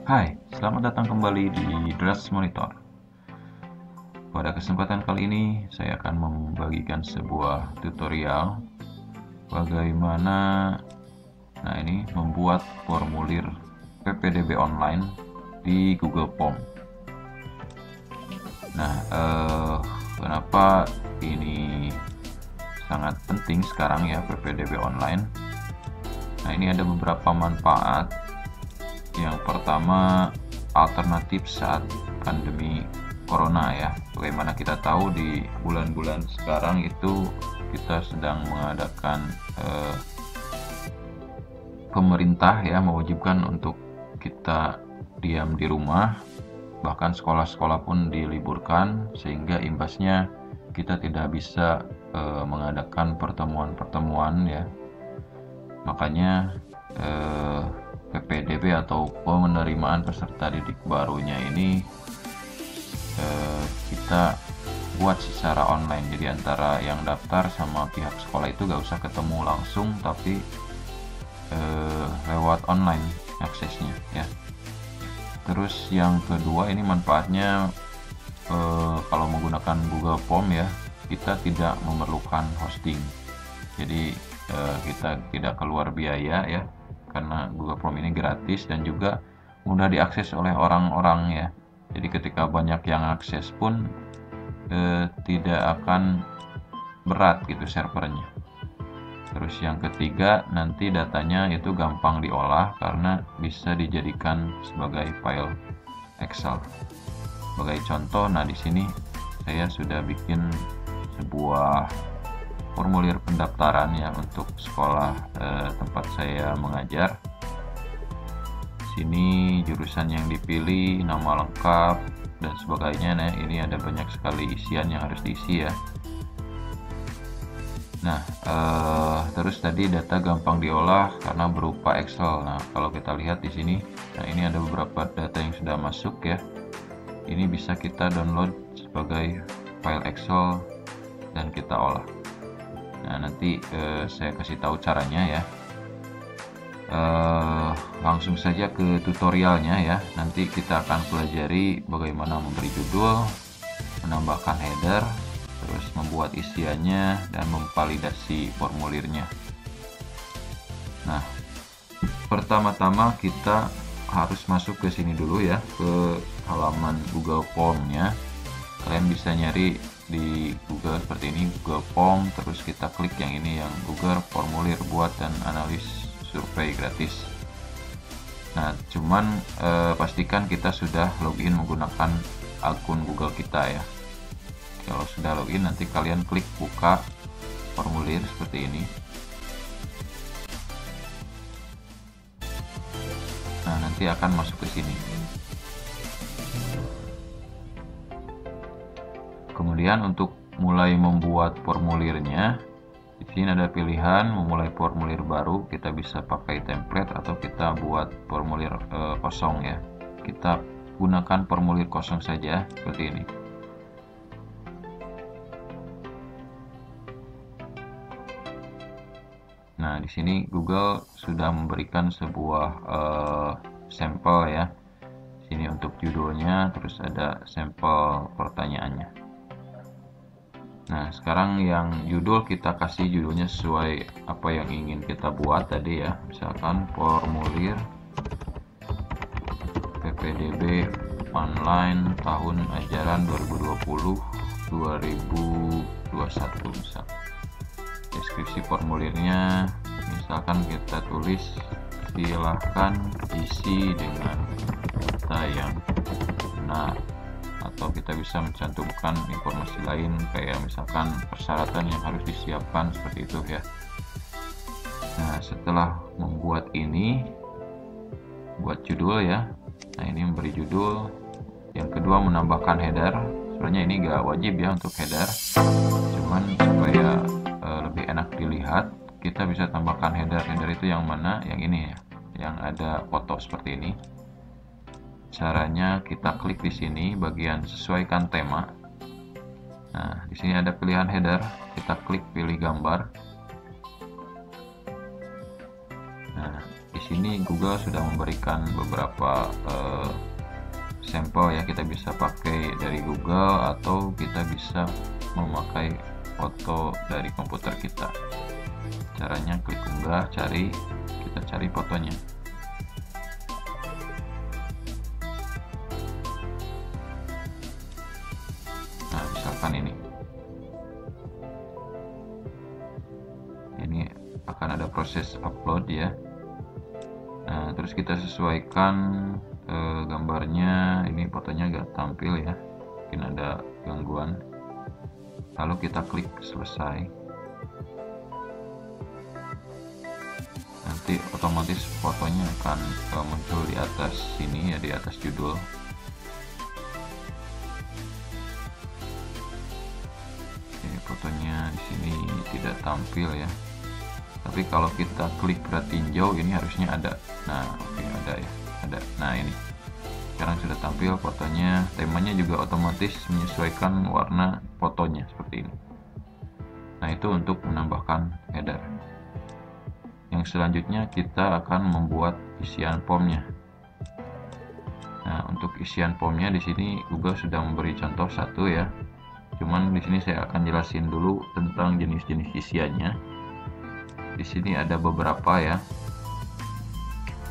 Hai, selamat datang kembali di Drush Monitor. Pada kesempatan kali ini, saya akan membagikan sebuah tutorial bagaimana membuat formulir PPDB online di Google Form. Kenapa ini sangat penting sekarang ya PPDB online? Ini ada beberapa manfaat. Yang pertama, alternatif saat pandemi corona ya. Bagaimana kita tahu di bulan-bulan sekarang itu kita sedang mengadakan pemerintah ya mewajibkan untuk kita diam di rumah, bahkan sekolah-sekolah pun diliburkan, sehingga imbasnya kita tidak bisa mengadakan pertemuan-pertemuan ya. Makanya PPDB atau penerimaan peserta didik barunya ini kita buat secara online. Jadi antara yang daftar sama pihak sekolah itu gak usah ketemu langsung, tapi lewat online aksesnya ya. Terus yang kedua, ini manfaatnya kalau menggunakan Google Form ya, kita tidak memerlukan hosting. Jadi kita tidak keluar biaya ya, karena Google Form ini gratis dan juga mudah diakses oleh orang-orang ya. Jadi ketika banyak yang akses pun tidak akan berat gitu servernya. Terus yang ketiga, nanti datanya itu gampang diolah karena bisa dijadikan sebagai file Excel. Sebagai contoh, di sini saya sudah bikin sebuah formulir pendaftaran ya untuk sekolah tempat saya mengajar. Sini jurusan yang dipilih, nama lengkap dan sebagainya. Nah, ini ada banyak sekali isian yang harus diisi ya. Terus tadi data gampang diolah karena berupa Excel. Nah, kalau kita lihat di sini, ini ada beberapa data yang sudah masuk ya. Ini bisa kita download sebagai file Excel dan kita olah. Nanti saya kasih tahu caranya ya. Langsung saja ke tutorialnya ya. Nanti kita akan pelajari bagaimana memberi judul, menambahkan header, terus membuat isiannya dan memvalidasi formulirnya. Pertama-tama kita harus masuk ke sini dulu ya, ke halaman Google Form-nya. Kalian bisa nyari di Google seperti ini, Google Form, terus kita klik yang ini, yang Google Formulir buat dan analis survei gratis. Cuman pastikan kita sudah login menggunakan akun Google kita ya. Kalau sudah login, nanti kalian klik buka formulir seperti ini. Nanti akan masuk ke sini. Kemudian untuk mulai membuat formulirnya, di sini ada pilihan memulai formulir baru. Kita bisa pakai template atau kita buat formulir kosong ya. Kita gunakan formulir kosong saja seperti ini. Di sini Google sudah memberikan sebuah sampel ya. Sini untuk judulnya, terus ada sampel pertanyaannya. Sekarang yang judul kita kasih judulnya sesuai apa yang ingin kita buat tadi ya. Misalkan formulir PPDB online tahun ajaran 2020-2021 misal. Deskripsi formulirnya misalkan kita tulis, silahkan isi dengan data yang benar, atau kita bisa mencantumkan informasi lain kayak misalkan persyaratan yang harus disiapkan seperti itu ya. Setelah membuat ini, buat judul ya. Ini memberi judul. Yang kedua, menambahkan header. Sebenarnya ini gak wajib ya untuk header, cuman supaya lebih enak dilihat, kita bisa tambahkan header. Header itu yang mana? Yang ini ya, yang ada foto seperti ini. Caranya kita klik di sini bagian sesuaikan tema. Di sini ada pilihan header, kita klik pilih gambar. Nah, di sini Google sudah memberikan beberapa sampel ya, kita bisa pakai dari Google atau kita bisa memakai foto dari komputer kita. Caranya klik unggah, kita cari fotonya. Nah, misalkan ini akan ada proses upload ya. Nah, terus kita sesuaikan gambarnya. Ini fotonya agak tampil ya, mungkin ada gangguan. Lalu kita klik selesai. Nanti otomatis fotonya akan muncul di atas sini ya, di atas judul. Oke, fotonya di sini tidak tampil ya. Tapi kalau kita klik tinjau ini harusnya ada. Nah, oke, ada ya, ada. Nah, ini sekarang sudah tampil fotonya. Temanya juga otomatis menyesuaikan warna fotonya seperti ini. Nah, itu untuk menambahkan header. Yang selanjutnya kita akan membuat isian formnya. Nah, untuk isian formnya di sini Google sudah memberi contoh satu ya. Cuman di sini saya akan jelasin dulu tentang jenis-jenis isiannya. Di sini ada beberapa ya.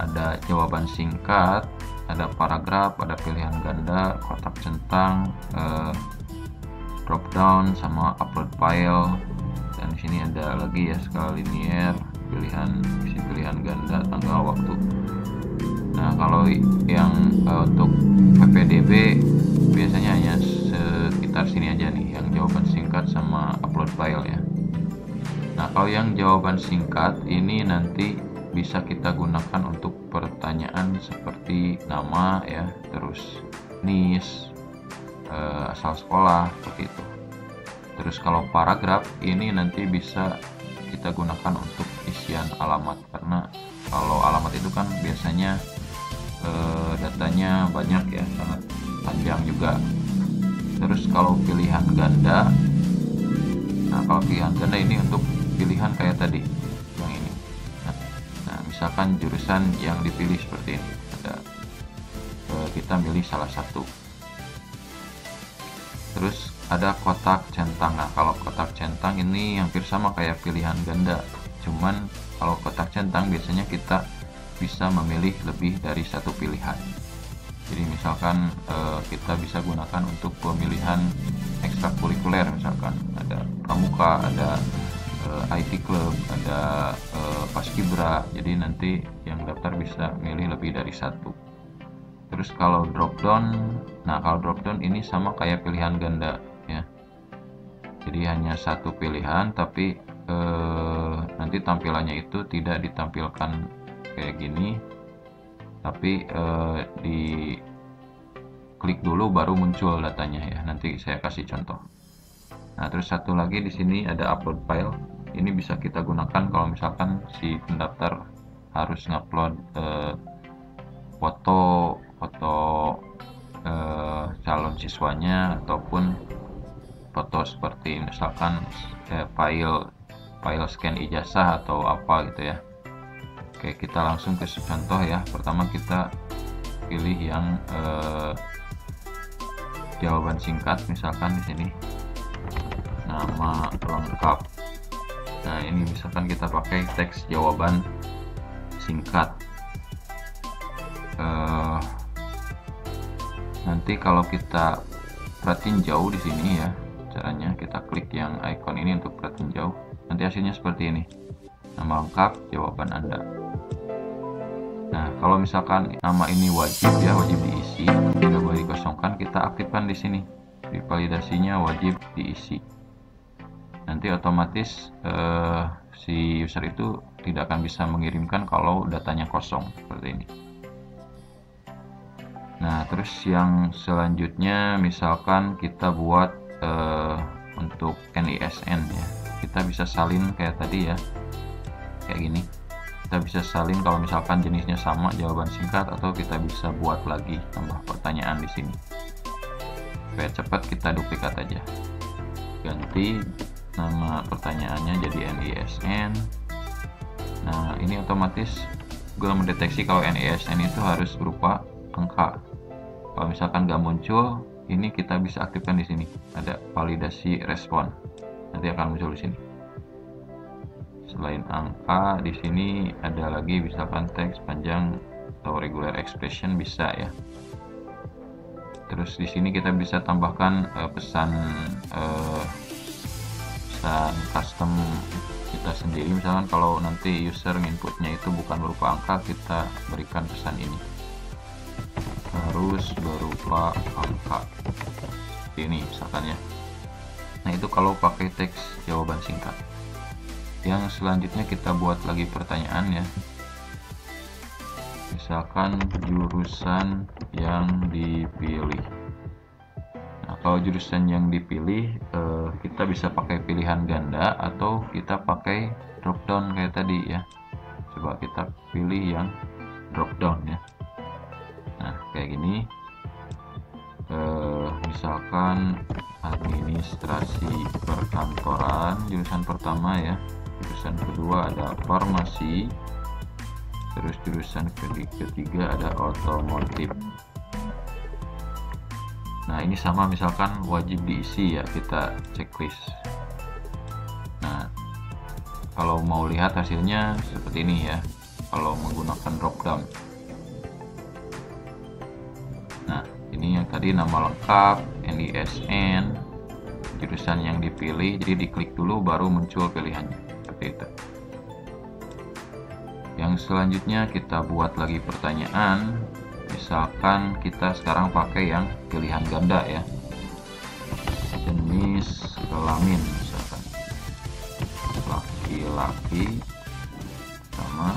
Ada jawaban singkat, ada paragraf, ada pilihan ganda, kotak centang, drop down sama upload file. Dan di sini ada lagi ya skala linier, pilihan ganda, tanggal, waktu. Nah, kalau yang untuk PPDB biasanya hanya sekitar sini aja nih, yang jawaban singkat sama upload file ya. Nah, kalau yang jawaban singkat ini nanti bisa kita gunakan untuk pertanyaan seperti nama ya, terus NIS, asal sekolah, seperti itu. Terus kalau paragraf ini nanti bisa kita gunakan untuk isian alamat, karena kalau alamat itu kan biasanya datanya banyak ya, sangat panjang juga. Terus kalau pilihan ganda, nah kalau pilihan ganda ini untuk pilihan kayak tadi yang ini. Nah, misalkan jurusan yang dipilih seperti ini, kita milih salah satu. Terus ada kotak centang. Nah, kalau kotak centang ini hampir sama kayak pilihan ganda, cuman kalau kotak centang biasanya kita bisa memilih lebih dari satu pilihan. Jadi misalkan kita bisa gunakan untuk pemilihan ekstrakurikuler, misalkan ada pramuka, ada IT Club, ada Paskibra. Jadi nanti yang daftar bisa milih lebih dari satu. Terus kalau drop down, nah kalau drop down ini sama kayak pilihan ganda ya. Jadi hanya satu pilihan, tapi nanti tampilannya itu tidak ditampilkan kayak gini, tapi di klik dulu baru muncul datanya ya. Nanti saya kasih contoh. Nah, terus satu lagi di sini ada upload file. Ini bisa kita gunakan kalau misalkan si pendaftar harus ngupload foto calon siswanya ataupun foto seperti misalkan file scan ijazah atau apa gitu ya. Oke, kita langsung ke contoh ya. Pertama kita pilih yang jawaban singkat, misalkan di sini nama lengkap. Nah, ini misalkan kita pakai teks jawaban singkat. Nanti kalau kita perhatiin jauh di sini ya, caranya kita klik yang icon ini untuk perhatiin jauh. Nanti hasilnya seperti ini. Nama lengkap, jawaban Anda. Nah, kalau misalkan nama ini wajib ya, wajib diisi, tidak boleh dikosongkan, kita aktifkan di sini. Di validasinya wajib diisi. Nanti otomatis si user itu tidak akan bisa mengirimkan kalau datanya kosong seperti ini. Nah, terus yang selanjutnya misalkan kita buat untuk NISN ya, kita bisa salin kayak tadi ya, kayak gini. Kita bisa salin kalau misalkan jenisnya sama, jawaban singkat, atau kita bisa buat lagi tambah pertanyaan di sini. Supaya cepat kita duplikat aja. Ganti nama pertanyaannya jadi NISN. Nah, ini otomatis Google mendeteksi kalau NISN itu harus berupa angka. Kalau misalkan nggak muncul, ini kita bisa aktifkan di sini. Ada validasi respon. Nanti akan muncul di sini. Selain angka, di sini ada lagi misalkan teks panjang atau regular expression bisa ya. Terus di sini kita bisa tambahkan pesan custom kita sendiri. Misalkan kalau nanti user inputnya itu bukan berupa angka, kita berikan pesan ini harus berupa angka seperti ini misalkan ya. Nah, itu kalau pakai teks jawaban singkat. Yang selanjutnya kita buat lagi pertanyaan ya, misalkan jurusan yang dipilih. Nah, kalau jurusan yang dipilih kita bisa pakai pilihan ganda atau kita pakai drop down kayak tadi ya. Coba kita pilih yang drop down ya. Nah, kayak gini. Misalkan administrasi perkantoran jurusan pertama ya. Jurusan kedua ada farmasi. Terus jurusan ketiga ada otomotif. Nah, ini sama misalkan wajib diisi ya, kita checklist. Nah, kalau mau lihat hasilnya seperti ini ya, kalau menggunakan drop down. Nah, ini yang tadi nama lengkap, NISN, jurusan yang dipilih, jadi diklik dulu baru muncul pilihannya, seperti itu. Yang selanjutnya kita buat lagi pertanyaan. Misalkan kita sekarang pakai yang pilihan ganda ya, jenis kelamin misalkan laki-laki sama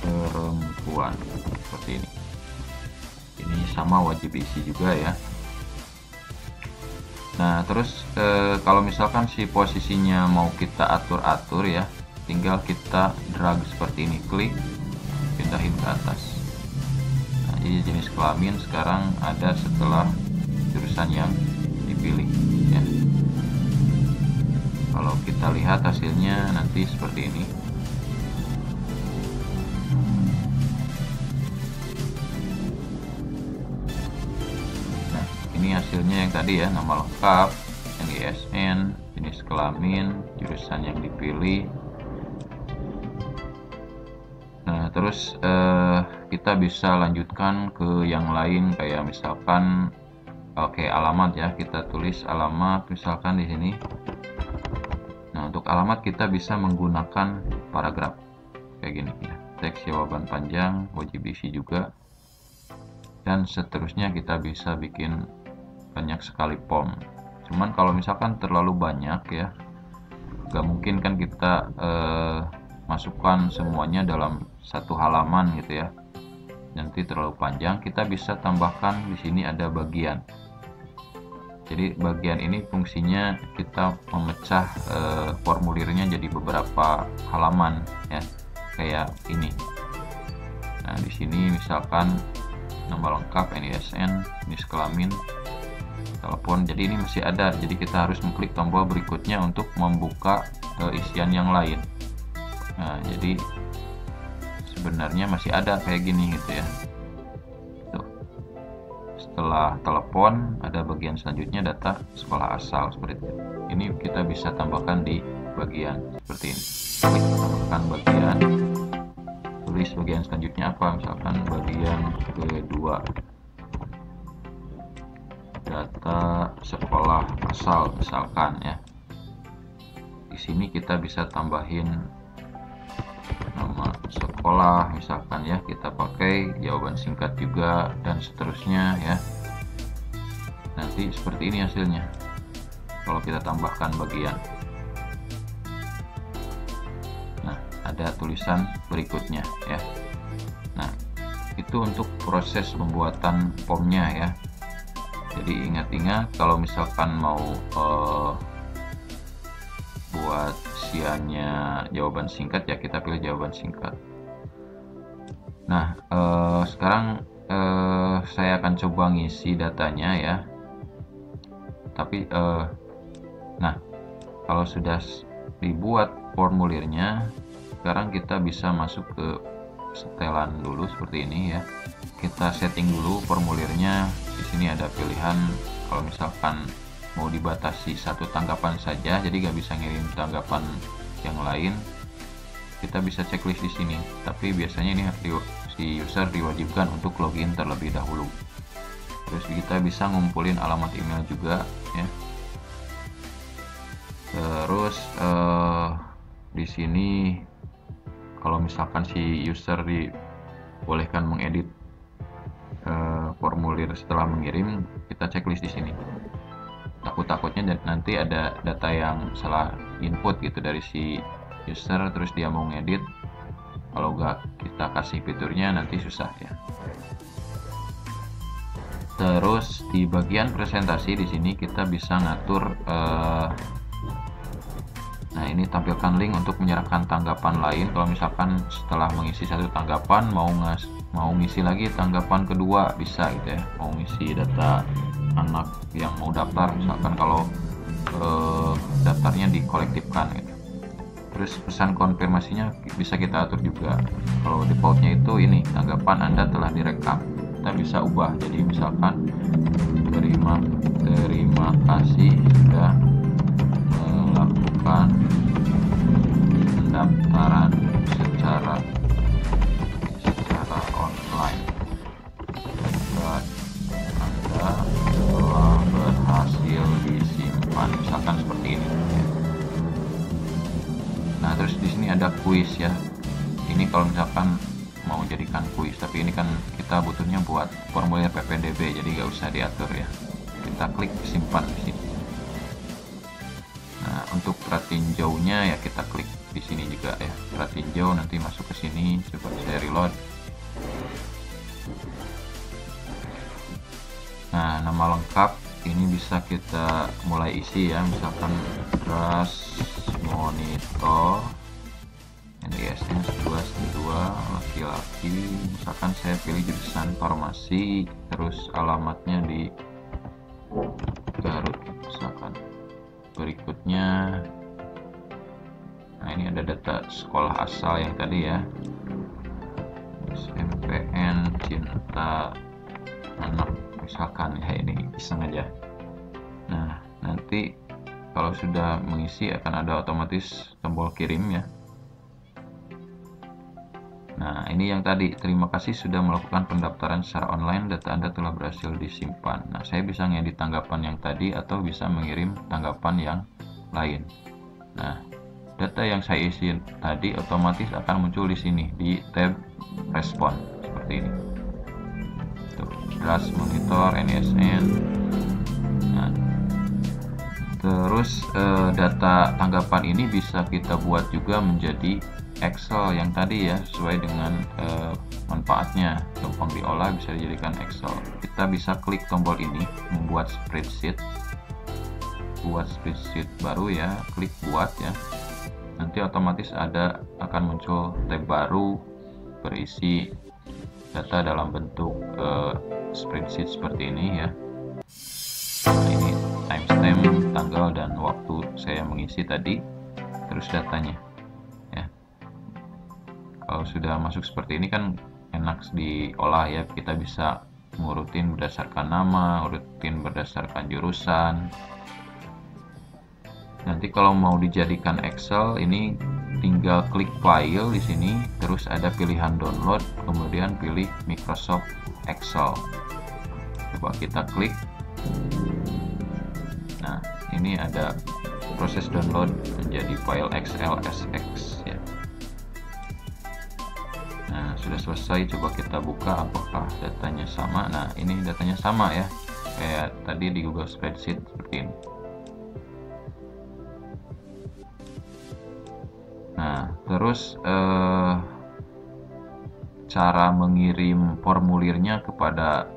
perempuan, seperti ini. Ini sama wajib isi juga ya. Nah, terus kalau misalkan si posisinya mau kita atur-atur ya, tinggal kita drag seperti ini, klik, pindahin ke atas. Nah, jadi jenis kelamin sekarang ada setelah jurusan yang dipilih ya. Kalau kita lihat hasilnya nanti seperti ini. Nah, ini hasilnya yang tadi ya, nama lengkap, NISN, jenis kelamin, jurusan yang dipilih. Nah, terus kita bisa lanjutkan ke yang lain kayak misalkan alamat ya, kita tulis alamat misalkan di sini. Nah, untuk alamat kita bisa menggunakan paragraf kayak gini ya, teks jawaban panjang, wajib diisi juga, dan seterusnya. Kita bisa bikin banyak sekali form. Cuman kalau misalkan terlalu banyak ya, gak mungkin kan kita masukkan semuanya dalam satu halaman gitu ya, nanti terlalu panjang. Kita bisa tambahkan di sini ada bagian. Jadi bagian ini fungsinya kita memecah formulirnya jadi beberapa halaman ya, kayak ini. Nah, di sini misalkan nama lengkap, NISN, jenis kelamin, telepon. Jadi ini masih ada. Jadi kita harus mengklik tombol berikutnya untuk membuka isian yang lain. Nah, jadi sebenarnya masih ada kayak gini gitu ya. Tuh. Setelah telepon ada bagian selanjutnya data sekolah asal seperti itu. Ini kita bisa tambahkan di bagian seperti ini. Klik tambahkan bagian, tulis bagian selanjutnya apa, misalkan bagian kedua, data sekolah asal misalkan ya. Di sini kita bisa tambahin nama sekolah misalkan ya, kita pakai jawaban singkat juga dan seterusnya ya. Nanti seperti ini hasilnya kalau kita tambahkan bagian. Nah, ada tulisan berikutnya ya. Nah, itu untuk proses pembuatan formnya ya. Jadi ingat-ingat kalau misalkan mau buat isiannya jawaban singkat ya, kita pilih jawaban singkat. Nah, sekarang saya akan coba ngisi datanya ya. Tapi nah, kalau sudah dibuat formulirnya, sekarang kita bisa masuk ke setelan dulu seperti ini ya. Kita setting dulu formulirnya. Di sini ada pilihan kalau misalkan mau dibatasi satu tanggapan saja, jadi nggak bisa ngirim tanggapan yang lain, kita bisa checklist di sini. Tapi biasanya ini si user diwajibkan untuk login terlebih dahulu. Terus kita bisa ngumpulin alamat email juga ya. Terus di sini kalau misalkan si user dibolehkan mengedit formulir setelah mengirim, kita checklist di sini. Takutnya nanti ada data yang salah input gitu dari si user, terus dia mau ngedit, kalau nggak kita kasih fiturnya nanti susah ya. Terus di bagian presentasi di sini kita bisa ngatur nah ini tampilkan link untuk menyerahkan tanggapan lain. Kalau misalkan setelah mengisi satu tanggapan mau ngisi lagi tanggapan kedua bisa gitu ya, mau ngisi data anak yang mau daftar misalkan, kalau daftarnya dikolektifkan gitu. Terus pesan konfirmasinya bisa kita atur juga. Kalau defaultnya itu ini, tanggapan Anda telah direkam, kita bisa ubah jadi misalkan terima kasih sudah melakukan pendaftaran secara online dan Anda telah berhasil disimpan, misalkan seperti ini. Nah, terus di sini ada kuis ya. Ini kalau misalkan mau jadikan kuis, tapi ini kan kita butuhnya buat formulir PPDB, jadi nggak usah diatur ya. Kita klik simpan di sini. Nah, untuk pratinjaunya ya kita klik di sini juga ya. Pratinjau nanti masuk ke sini. Coba saya reload. Nah, nama lengkap ini bisa kita mulai isi ya, misalkan Ras Monitor NISN 2 laki-laki, misalkan saya pilih jurusan farmasi, terus alamatnya di Garut misalkan. Berikutnya, nah ini ada data sekolah asal yang tadi ya, SMPN Cinta Anak misalkan ya, ini iseng aja. Nah, nanti kalau sudah mengisi akan ada otomatis tombol kirim ya. Nah, ini yang tadi, terima kasih sudah melakukan pendaftaran secara online, data Anda telah berhasil disimpan. Nah, saya bisa ngedit tanggapan yang tadi atau bisa mengirim tanggapan yang lain. Nah, data yang saya isi tadi otomatis akan muncul di sini di tab respon seperti ini. Tuh, Ras Monitor NISN. Nah, terus data tanggapan ini bisa kita buat juga menjadi Excel yang tadi ya, sesuai dengan manfaatnya, gampang diolah, bisa dijadikan Excel. Kita bisa klik tombol ini membuat spreadsheet, buat spreadsheet baru ya, klik buat ya, nanti otomatis akan muncul tab baru berisi data dalam bentuk spreadsheet seperti ini ya. Nah, ini timestamp, tanggal dan waktu saya mengisi tadi, terus datanya. Kalau sudah masuk seperti ini kan enak diolah ya, kita bisa ngurutin berdasarkan nama, urutin berdasarkan jurusan. Nanti kalau mau dijadikan Excel, ini tinggal klik file di sini, terus ada pilihan download, kemudian pilih Microsoft Excel. Coba kita klik. Nah, ini ada proses download menjadi file XLSX ya. Nah, sudah selesai, coba kita buka apakah datanya sama. Nah, ini datanya sama ya, kayak tadi di Google Spreadsheet seperti ini. Nah, terus cara mengirim formulirnya kepada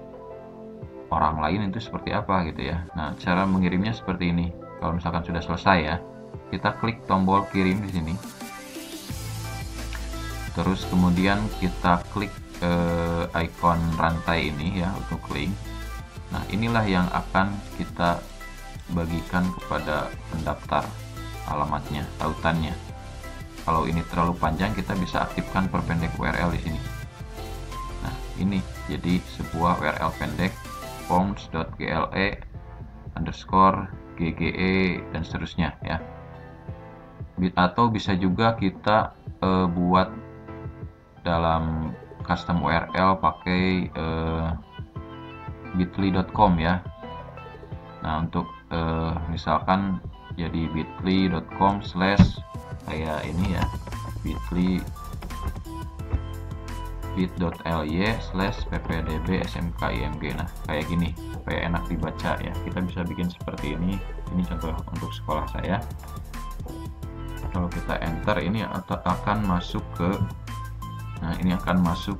orang lain itu seperti apa gitu ya. Nah, cara mengirimnya seperti ini. Kalau misalkan sudah selesai ya, kita klik tombol kirim di sini. Terus kemudian kita klik icon rantai ini ya untuk link. Nah, inilah yang akan kita bagikan kepada pendaftar alamatnya, tautannya. kalau ini terlalu panjang, kita bisa aktifkan perpendek URL di sini. Nah, ini jadi sebuah URL pendek forms.gle_gge dan seterusnya ya. Atau bisa juga kita buat dalam custom URL pakai bit.ly.com ya. Nah, untuk misalkan jadi bit.ly.com/ kayak ini ya, bit.ly/ppdb_smkimg. Nah, kayak gini supaya enak dibaca ya, kita bisa bikin seperti ini. Ini contoh untuk sekolah saya. Kalau kita enter, ini akan masuk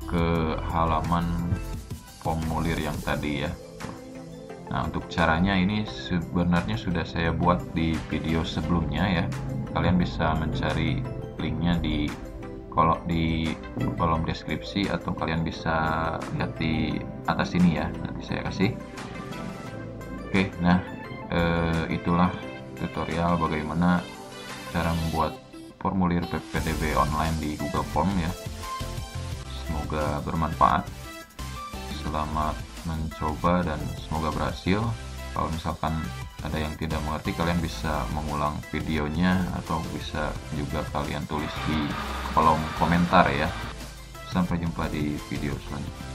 ke halaman formulir yang tadi ya. Nah, untuk caranya ini sebenarnya sudah saya buat di video sebelumnya ya. Kalian bisa mencari linknya di kolom deskripsi, atau kalian bisa lihat di atas ini ya, nanti saya kasih. Oke, nah itulah tutorial bagaimana cara membuat formulir PPDB online di Google Form ya. Semoga bermanfaat. Selamat mencoba dan semoga berhasil. Kalau misalkan ada yang tidak mengerti, kalian bisa mengulang videonya atau bisa juga kalian tulis di kolom komentar ya. Sampai jumpa di video selanjutnya.